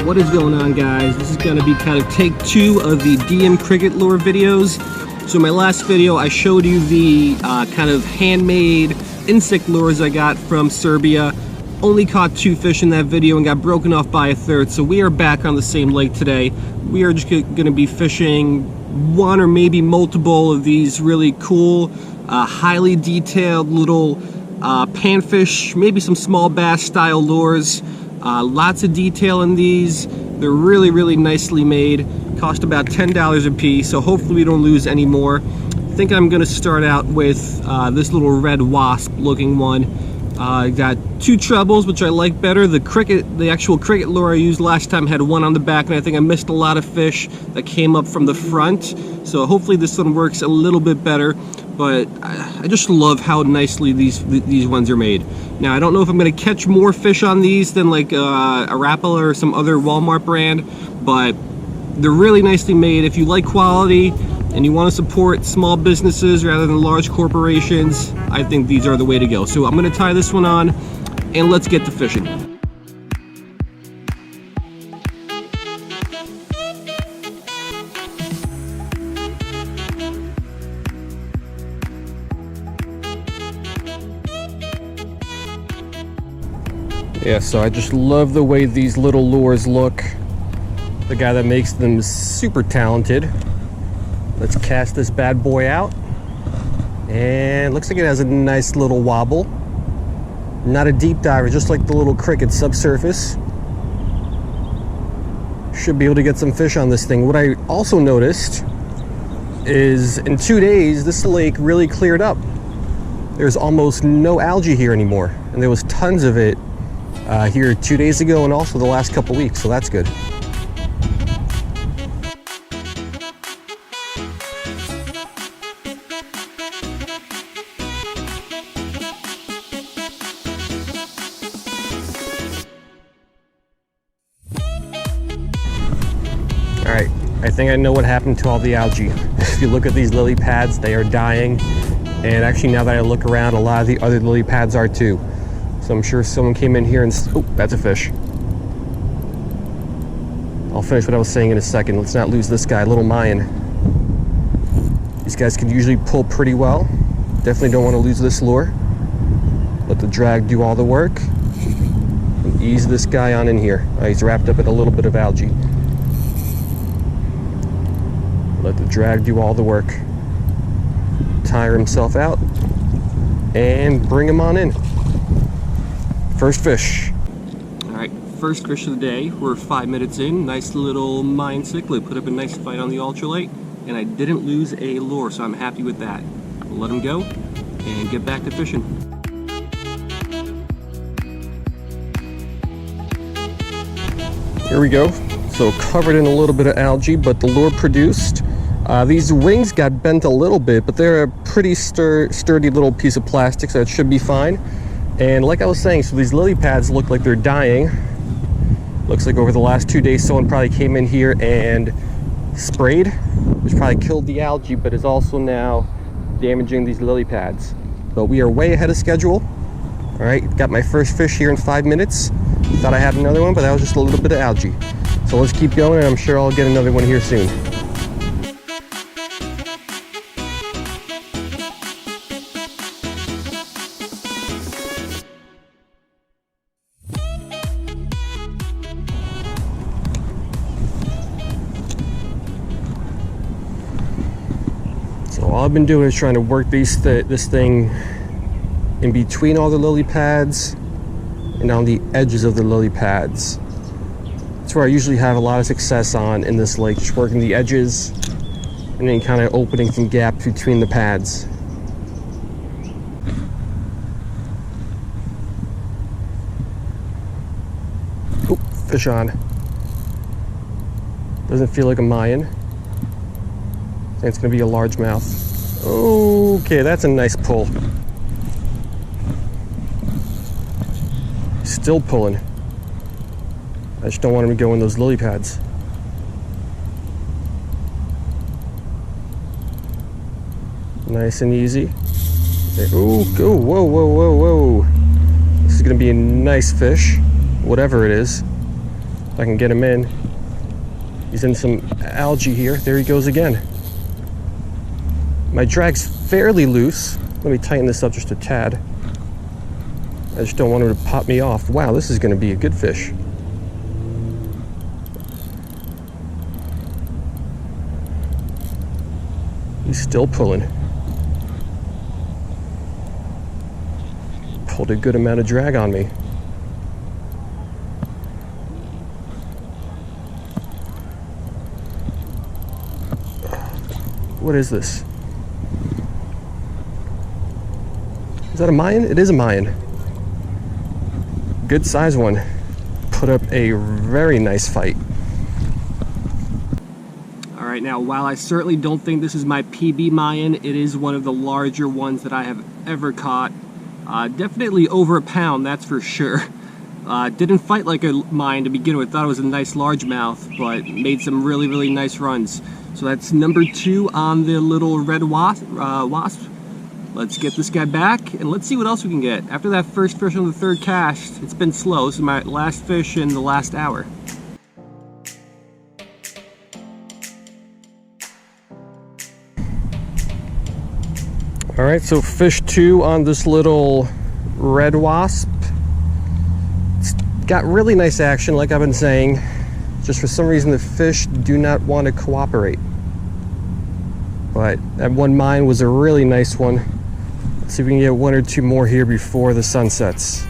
What is going on, guys? This is going to be kind of take 2 of the DM cricket lure videos. So in my last video I showed you the kind of handmade insect lures I got from Serbia. Only caught 2 fish in that video and got broken off by a third, so we are back on the same lake today. We are just going to be fishing one or maybe multiple of these really cool, highly detailed little panfish, maybe some small bass style lures. Lots of detail in these. They're really, really nicely made. Cost about $10 a piece, so hopefully we don't lose any more. I think I'm going to start out with this little red wasp looking one. I got 2 trebles, which I like better. The actual cricket lure I used last time had 1 on the back, and I think I missed a lot of fish that came up from the front. So hopefully this one works a little bit better. But I just love how nicely these ones are made. Now, I don't know if I'm going to catch more fish on these than like a Rapala or some other Walmart brand, but they're really nicely made. If you like quality and you want to support small businesses rather than large corporations, I think these are the way to go. So I'm going to tie this one on and let's get to fishing. Yeah, so I just love the way these little lures look. The guy that makes them is super talented. Let's cast this bad boy out. And looks like it has a nice little wobble. Not a deep diver, just like the little cricket subsurface. Should be able to get some fish on this thing. What I also noticed is in 2 days, this lake really cleared up. There's almost no algae here anymore. And there was tons of it here 2 days ago and also the last couple weeks, so that's good. Alright, I think I know what happened to all the algae. If you look at these lily pads, they are dying. And actually, now that I look around, a lot of the other lily pads are too. So I'm sure someone came in here and... oh, that's a fish. I'll finish what I was saying in a second. Let's not lose this guy, little Mayan. These guys can usually pull pretty well. Definitely don't want to lose this lure. Let the drag do all the work. And ease this guy on in here. He's wrapped up in a little bit of algae. Let the drag do all the work. Tire himself out. And bring him on in. First fish. Alright, first fish of the day. We're 5 minutes in. Nice little Mayan cichlid. Put up a nice fight on the ultralight, and I didn't lose a lure, so I'm happy with that. We'll let him go and get back to fishing. Here we go. So covered in a little bit of algae, but the lure produced. These wings got bent a little bit, but they're a pretty sturdy little piece of plastic, so it should be fine. And like I was saying, so these lily pads look like they're dying. Looks like over the last 2 days someone probably came in here and sprayed, which probably killed the algae, but is also now damaging these lily pads. But we are way ahead of schedule. All right, got my first fish here in 5 minutes. Thought I had another one, but that was just a little bit of algae. So let's keep going, and I'm sure I'll get another one here soon. So all I've been doing is trying to work this thing in between all the lily pads and on the edges of the lily pads. That's where I usually have a lot of success on in this lake, just working the edges and then kind of opening some gaps between the pads. Oop, fish on. Doesn't feel like a Mayan. I think it's going to be a largemouth. Okay, that's a nice pull. Still pulling. I just don't want him to go in those lily pads. Nice and easy. Ooh, whoa, whoa, whoa, whoa. This is going to be a nice fish, whatever it is. If I can get him in. He's in some algae here. There he goes again. My drag's fairly loose. Let me tighten this up just a tad. I just don't want him to pop me off. Wow, this is going to be a good fish. He's still pulling. Pulled a good amount of drag on me. What is this? Is that a Mayan? It is a Mayan. Good size one. Put up a very nice fight. Alright, now while I certainly don't think this is my PB Mayan, it is one of the larger ones that I have ever caught. Definitely over a pound, that's for sure. Didn't fight like a Mayan to begin with. Thought it was a nice largemouth, but made some really, really nice runs. So that's number 2 on the little red wasp. Let's get this guy back and let's see what else we can get. After that first fish on the 3rd cast, it's been slow. This is my last fish in the last hour. All right, so fish 2 on this little red wasp. It's got really nice action, like I've been saying. Just for some reason, the fish do not want to cooperate. But that one mine was a really nice one. Let's see if we can get 1 or 2 more here before the sun sets.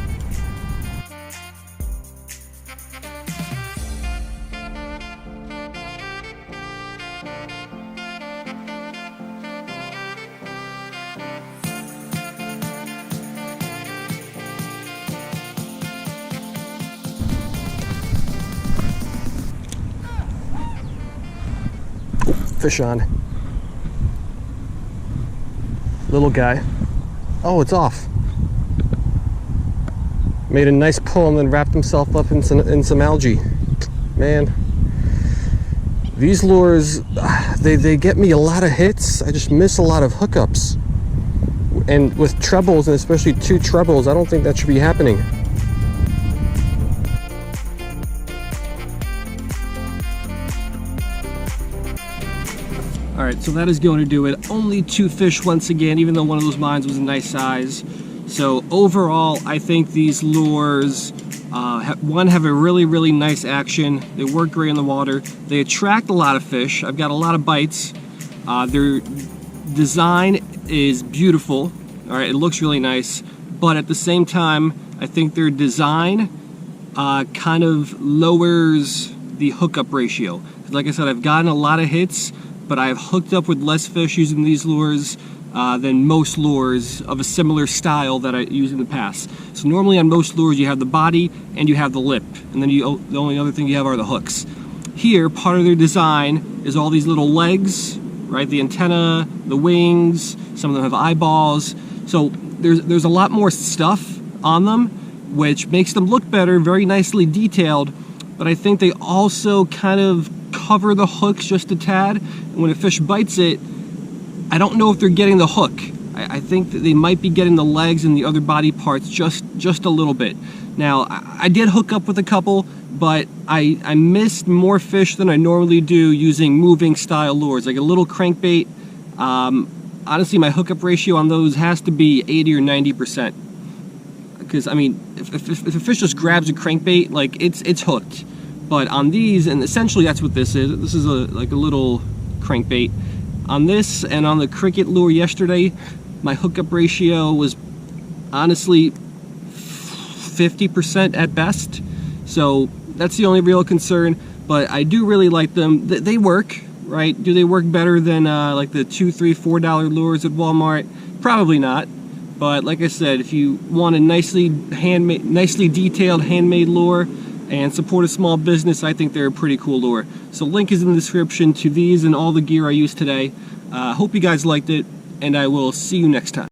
Fish on. Little guy. Oh, it's off. Made a nice pull and then wrapped himself up in some algae. Man, these lures, they get me a lot of hits. I just miss a lot of hookups. And with trebles, and especially 2 trebles, I don't think that should be happening. Alright, so that is going to do it. Only 2 fish once again, even though one of those mines was a nice size. So overall, I think these lures, one, have a really, really nice action. They work great in the water. They attract a lot of fish. I've got a lot of bites. Their design is beautiful. Alright, it looks really nice. But at the same time, I think their design kind of lowers the hookup ratio. Like I said, I've gotten a lot of hits, but I've hooked up with less fish using these lures than most lures of a similar style that I used in the past. So normally on most lures you have the body and you have the lip, and then the only other thing you have are the hooks. Here, part of their design is all these little legs, right? The antenna, the wings, some of them have eyeballs. So there's a lot more stuff on them, which makes them look better, very nicely detailed, but I think they also kind of cover the hooks just a tad. And when a fish bites it, I don't know if they're getting the hook. I think that they might be getting the legs and the other body parts just a little bit. Now, I did hook up with a couple, but I missed more fish than I normally do using moving style lures, like a little crankbait. Honestly, my hookup ratio on those has to be 80 or 90%. Because, I mean, if a fish just grabs a crankbait, like, it's hooked. But on these, and essentially that's what this is like a little crankbait. On this and on the cricket lure yesterday, my hookup ratio was honestly 50% at best. So that's the only real concern, but I do really like them. They work, right? Do they work better than like the $2, $3, $4 lures at Walmart? Probably not. But like I said, if you want a nicely detailed handmade lure and support a small business, I think they're a pretty cool lure. So link is in the description to these and all the gear I used today. Hope you guys liked it, and I will see you next time.